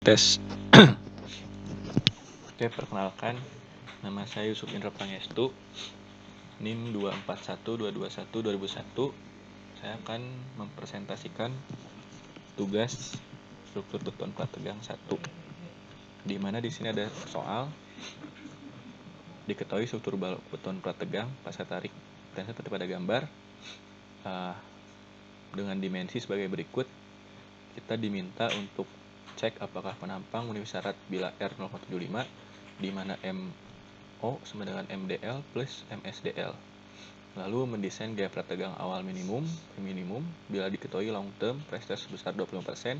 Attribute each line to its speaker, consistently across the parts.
Speaker 1: Tes. Oke, perkenalkan, nama saya Yusuf Indra Pangestu, NIM 2412212001. Saya akan mempresentasikan tugas struktur beton plat tegang 1. Di mana di sini ada soal diketahui struktur beton plat tegang pasca tarik dan seperti pada gambar dengan dimensi sebagai berikut. Kita diminta untuk cek apakah penampang memenuhi syarat bila R 0,75, di mana MO sama dengan MDL plus MSDL. Lalu mendesain gaya plat tegang awal minimum bila diketahui long term pressure sebesar 25%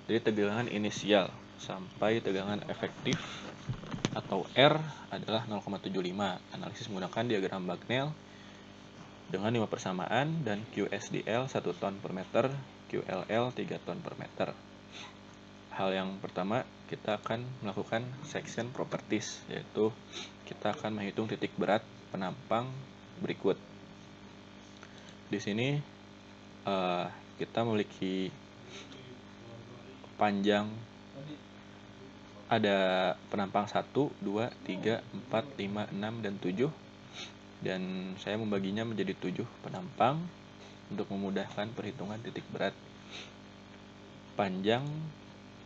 Speaker 1: dari tegangan inisial sampai tegangan efektif atau R adalah 0,75. Analisis menggunakan diagram Bagnell dengan 5 persamaan dan QSDL 1 ton per meter, QLL 3 ton per meter. Hal yang pertama, kita akan melakukan section properties, yaitu kita akan menghitung titik berat penampang berikut. Di sini kita memiliki panjang, ada penampang 1, 2, 3, 4, 5, 6, dan 7. Dan saya membaginya menjadi 7 penampang untuk memudahkan perhitungan titik berat. Panjang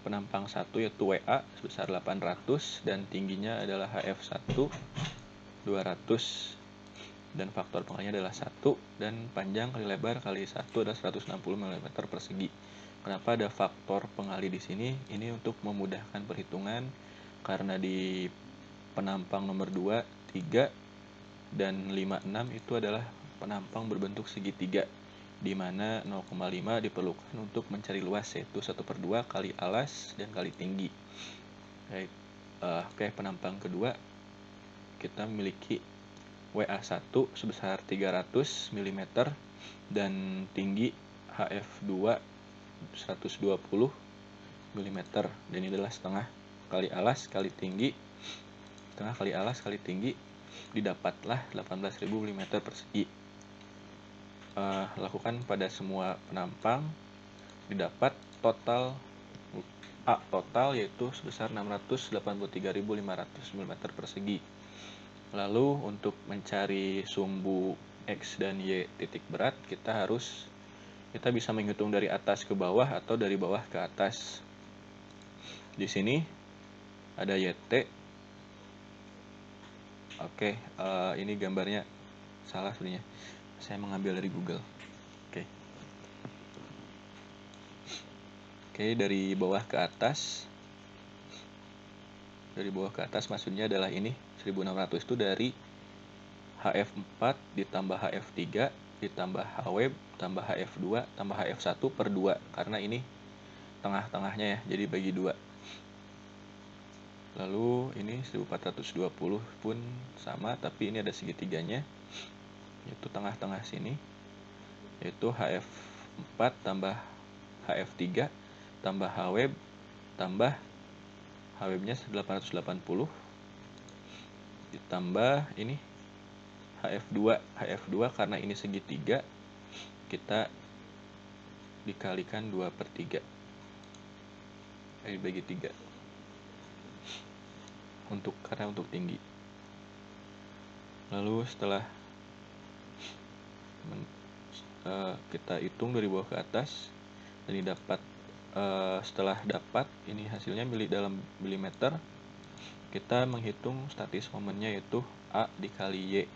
Speaker 1: penampang 1 yaitu WA sebesar 800 dan tingginya adalah HF1 200 dan faktor pengalinya adalah 1 dan panjang kali lebar kali 1 adalah 160 mm persegi. Kenapa ada faktor pengali di sini? Ini untuk memudahkan perhitungan karena di penampang nomor 2, 3 dan 5, 6 itu adalah penampang berbentuk segitiga, di mana 0,5 diperlukan untuk mencari luas, yaitu 1/2 kali alas dan kali tinggi. Oke, penampang kedua kita memiliki WA1 sebesar 300 mm dan tinggi HF2 120 mm, dan ini adalah setengah kali alas kali tinggi, setengah kali alas kali tinggi, didapatlah 18.000 mm persegi. Lakukan pada semua penampang, didapat total A total yaitu sebesar 683.500 mm persegi. Lalu untuk mencari sumbu X dan Y titik berat, kita bisa menghitung dari atas ke bawah atau dari bawah ke atas. Di sini ada YT. Oke, ini gambarnya salah sebenarnya. Saya mengambil dari Google. Oke, dari bawah ke atas. Dari bawah ke atas maksudnya adalah ini 1600 itu dari HF4 ditambah HF3 ditambah HW tambah HF2 tambah HF1 per 2, karena ini tengah-tengahnya ya, jadi bagi 2. Lalu ini 1420 pun sama, tapi ini ada segitiganya, yaitu tengah-tengah sini, yaitu HF4 tambah HF3 tambah HW tambah HW-nya 880 ditambah ini HF2 karena ini segitiga, kita dikalikan 2/3 bagi 3 karena untuk tinggi. Lalu setelah kita hitung dari bawah ke atas dan didapat, setelah dapat ini hasilnya dalam milimeter, kita menghitung statis momennya yaitu A dikali Y.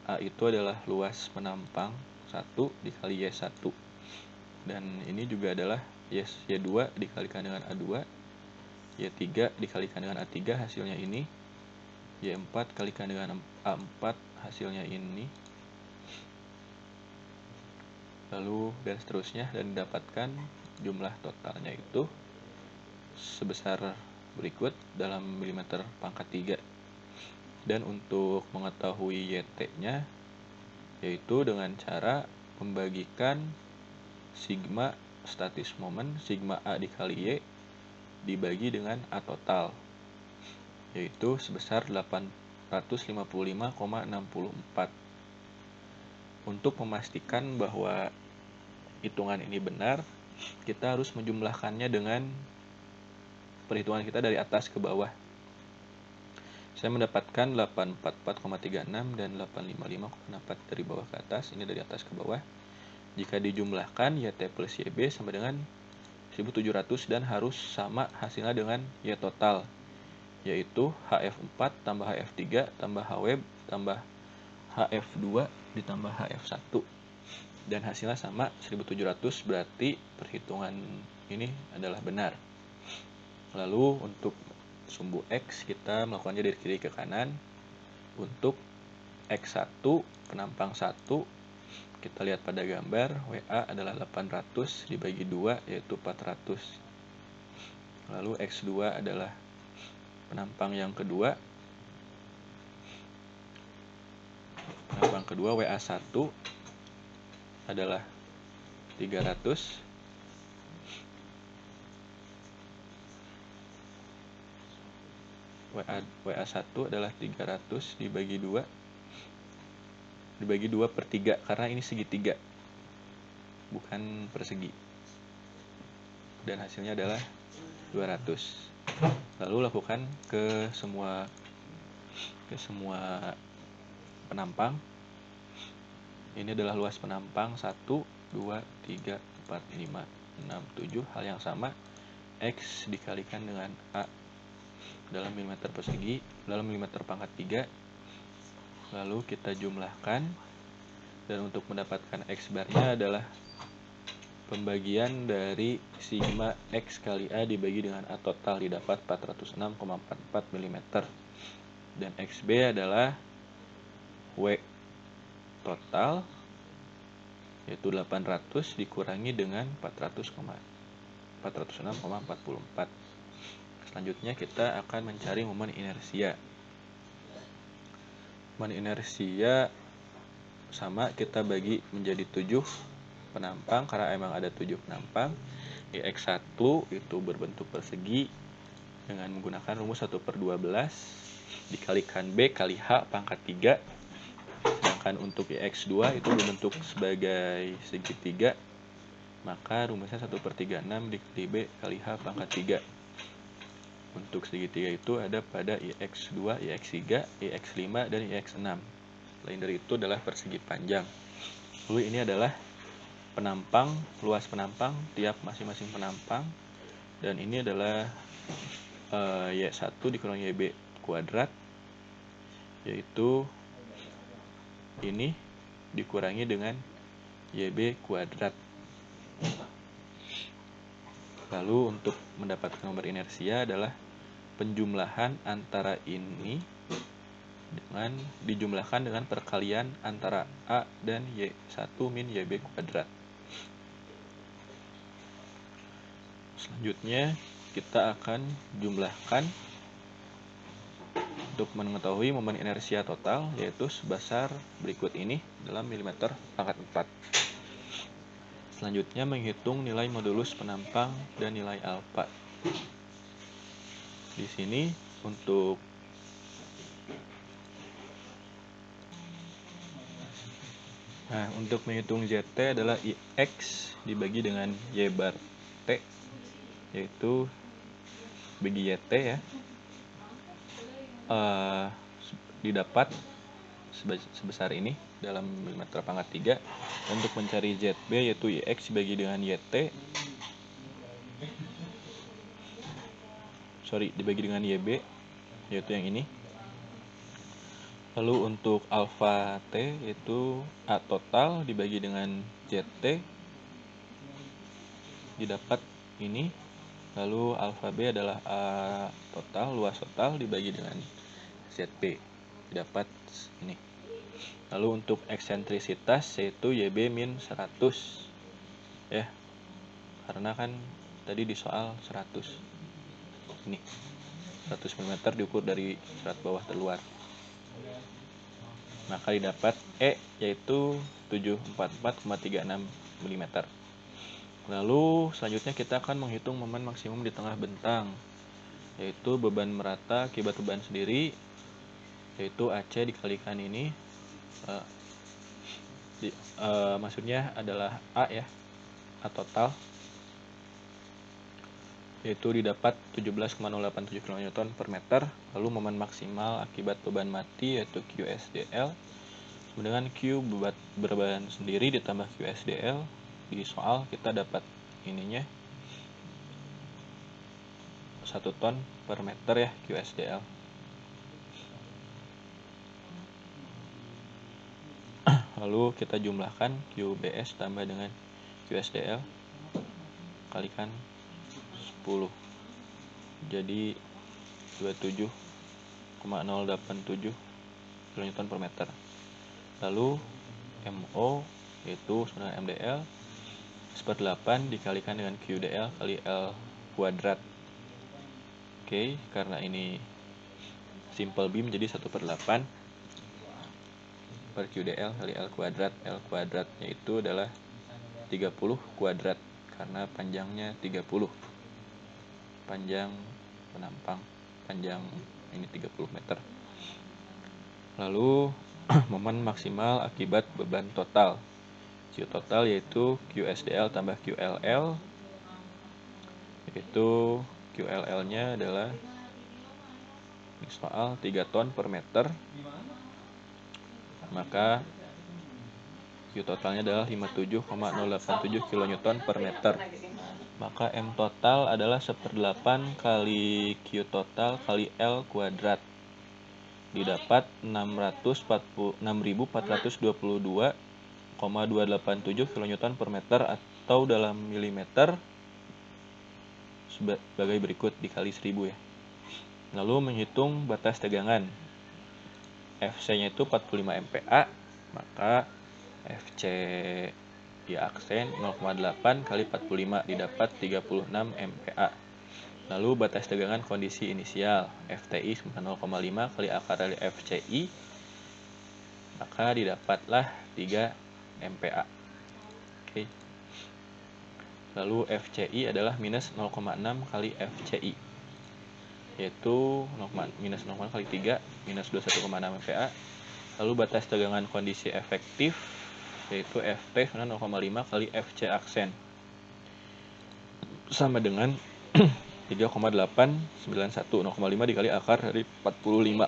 Speaker 1: A itu adalah luas penampang 1 dikali Y1, dan ini juga adalah Y2 dikalikan dengan A2, Y3 dikalikan dengan A3 hasilnya ini, Y4 kalikan dengan A4 hasilnya ini, lalu dan seterusnya, dan didapatkan jumlah totalnya itu sebesar berikut dalam milimeter pangkat 3. Dan untuk mengetahui YT-nya yaitu dengan cara membagikan sigma statis momen, sigma A dikali Y dibagi dengan A total, yaitu sebesar 855,64. Untuk memastikan bahwa hitungan ini benar, kita harus menjumlahkannya dengan perhitungan kita dari atas ke bawah. Saya mendapatkan 844,36 dan 855,4 dari bawah ke atas. Ini dari atas ke bawah. Jika dijumlahkan, YT plus YB sama dengan 1700 dan harus sama hasilnya dengan Y total, yaitu HF4 tambah HF3 tambah HW tambah HF2 ditambah HF1. Dan hasilnya sama 1700, berarti perhitungan ini adalah benar. Lalu untuk sumbu X kita melakukannya dari kiri ke kanan. Untuk X1 penampang 1, kita lihat pada gambar, WA adalah 800 dibagi 2 yaitu 400. Lalu X2 adalah penampang yang kedua. Penampang kedua WA1 adalah 300. WA1 adalah 300 dibagi 2 per 3 karena ini segitiga bukan persegi, dan hasilnya adalah 200. Lalu lakukan ke semua penampang. Ini adalah luas penampang 1, 2, 3, 4, 5, 6, 7. Hal yang sama, X dikalikan dengan A dalam milimeter persegi, dalam milimeter pangkat 3. Lalu kita jumlahkan, dan untuk mendapatkan X barnya adalah pembagian dari sigma X kali A dibagi dengan A total, didapat 406,44 mm. Dan XB adalah W total, yaitu 800 dikurangi dengan 406,44. Selanjutnya kita akan mencari momen inersia. Momen inersia sama, kita bagi menjadi 7 penampang karena emang ada 7 penampang. X1 itu berbentuk persegi dengan menggunakan rumus 1/12 dikalikan B kali H pangkat 3. Sedangkan untuk X2 itu berbentuk sebagai segitiga, maka rumusnya 1/36 dikali B kali H pangkat 3. Untuk segitiga itu ada pada IX2, IX3, IX5, dan IX6. Lain dari itu adalah persegi panjang. Lalu ini adalah penampang, luas penampang tiap masing-masing penampang. Dan ini adalah Y1 dikurangi YB kuadrat, yaitu ini dikurangi dengan YB kuadrat. Lalu untuk mendapatkan nomor inersia adalah penjumlahan antara ini dijumlahkan dengan perkalian antara A dan Y1 min YB kuadrat. Selanjutnya kita akan jumlahkan untuk mengetahui momen inersia total, yaitu sebesar berikut ini dalam milimeter pangkat 4. Selanjutnya menghitung nilai modulus penampang dan nilai alfa. Di sini untuk menghitung ZT adalah IX dibagi dengan Y bar T, yaitu bagi YT ya, didapat sebesar ini dalam milimeter pangkat 3. Untuk mencari ZB yaitu IX dibagi dengan YT, dibagi dengan YB, yaitu yang ini. Lalu untuk alfa T yaitu A total dibagi dengan ZT, didapat ini. Lalu alfa B adalah A total, luas total dibagi dengan ZB, didapat ini. Lalu untuk eksentrisitas yaitu YB min 100 ya, karena kan tadi di soal 100. Ini 100 mm diukur dari serat bawah terluar, maka didapat E yaitu 744,36 mm. Lalu selanjutnya kita akan menghitung momen maksimum di tengah bentang, yaitu beban merata akibat beban sendiri, yaitu AC dikalikan ini, maksudnya adalah A ya, A total, yaitu didapat 17,087 kN per meter. Lalu momen maksimal akibat beban mati yaitu QSDL sama dengan Q beban sendiri ditambah QSDL. Di soal kita dapat ininya 1 ton per meter ya QSDL. Lalu kita jumlahkan QBS tambah dengan QSDL kalikan 10, jadi 27,087 kN per meter. Lalu MO yaitu sama dengan MDL 1/8 dikalikan dengan QDL kali L kuadrat. Oke, karena ini simple beam jadi 1/8 per QDL kali L kuadrat. L kuadratnya itu adalah 30 kuadrat karena panjangnya 30. Panjang penampang, panjang ini 30 meter. Lalu momen maksimal akibat beban total. Q total yaitu QSDL tambah QLL, yaitu QLL-nya adalah di soal 3 ton per meter, maka Q totalnya adalah 57,087 kN per meter. Maka M total adalah 1/8 kali Q total kali L kuadrat, didapat 646.422,287 kN per meter atau dalam milimeter sebagai berikut dikali 1000 ya. Lalu menghitung batas tegangan. FC-nya itu 45 MPa, maka FC ya aksen 0,8 kali 45 didapat 36 MPa. Lalu batas tegangan kondisi inisial FTI 0,5 kali akar dari FCI, maka didapatlah 3 MPa. Oke. Lalu FCI adalah minus 0,6 kali FCI, yaitu minus 0,6 kali 3 minus 21,6 MPa. Lalu batas tegangan kondisi efektif yaitu FT 0,5 kali FC aksen sama dengan 3,891, 0,5 dikali akar dari 45.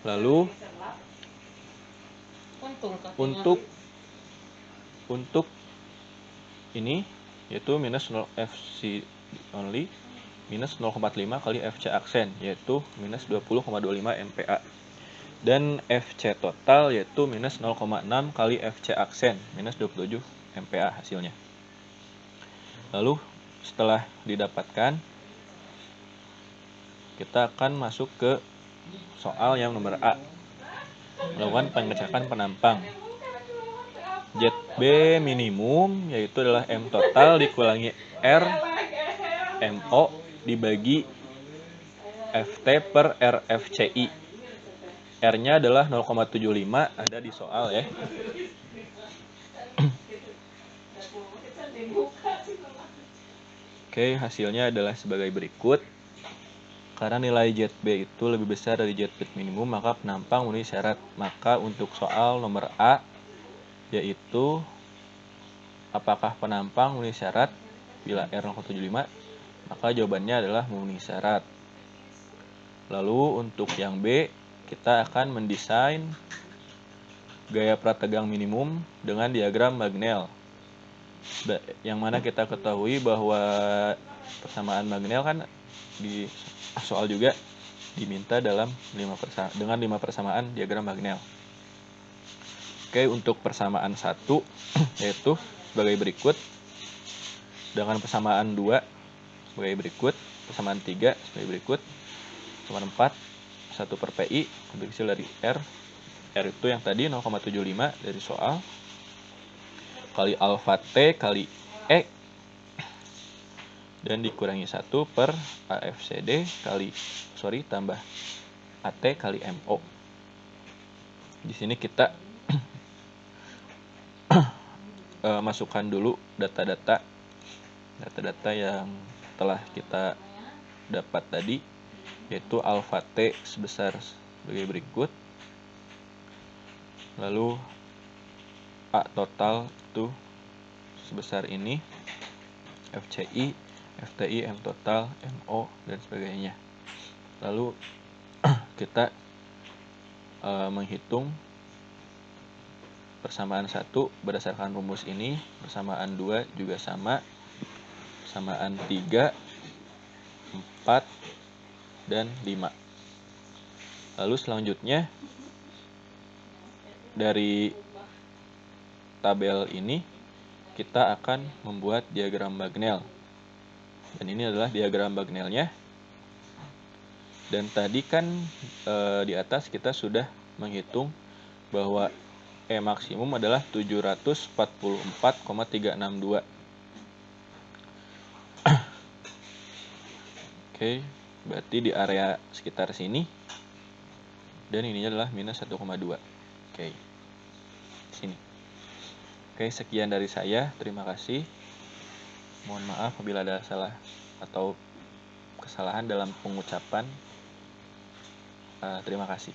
Speaker 1: Lalu untuk ini yaitu minus 0 FC only minus 0,45 kali FC aksen yaitu minus 20,25 MPa. Dan FC total yaitu minus 0,6 kali FC aksen minus 27 MPa hasilnya. Lalu setelah didapatkan, kita akan masuk ke soal yang nomor A, melakukan pengecekan penampang. ZB minimum yaitu adalah M total dikurangi R MO dibagi FT per RFCI. R-nya adalah 0,75, ada di soal ya. Oke, hasilnya adalah sebagai berikut. Karena nilai ZB itu lebih besar dari ZB minimum, maka penampang memenuhi syarat. Maka untuk soal nomor A, yaitu apakah penampang memenuhi syarat bila R 0,75, maka jawabannya adalah memenuhi syarat. Lalu untuk yang B, kita akan mendesain gaya prategang minimum dengan diagram Magnell, yang mana kita ketahui bahwa persamaan Magnell kan di soal juga diminta dalam 5 persamaan diagram Magnell. Oke, untuk persamaan 1 yaitu sebagai berikut, dengan persamaan 2 sebagai berikut, persamaan 3 sebagai berikut, persamaan 4 1 per PI ambil hasil dari R itu yang tadi 0,75 dari soal kali alfa T kali E dan dikurangi 1 per AFCD tambah AT kali MO. Di sini kita masukkan dulu data-data yang telah kita dapat tadi, yaitu alfa T sebesar sebagai berikut, lalu A total itu sebesar ini, FCI, FTI, M total, MO, dan sebagainya. Lalu kita menghitung persamaan 1 berdasarkan rumus ini, persamaan 2 juga sama, persamaan 3, 4, dan 5. Lalu selanjutnya dari tabel ini kita akan membuat diagram Bagnell. Dan ini adalah diagram Bagnellnya. Dan tadi kan di atas kita sudah menghitung bahwa E maksimum adalah 744,362. Oke, berarti di area sekitar sini. Dan ini adalah minus 1,2. Oke, sini. Oke, sekian dari saya. Terima kasih. Mohon maaf apabila ada salah atau kesalahan dalam pengucapan. Terima kasih.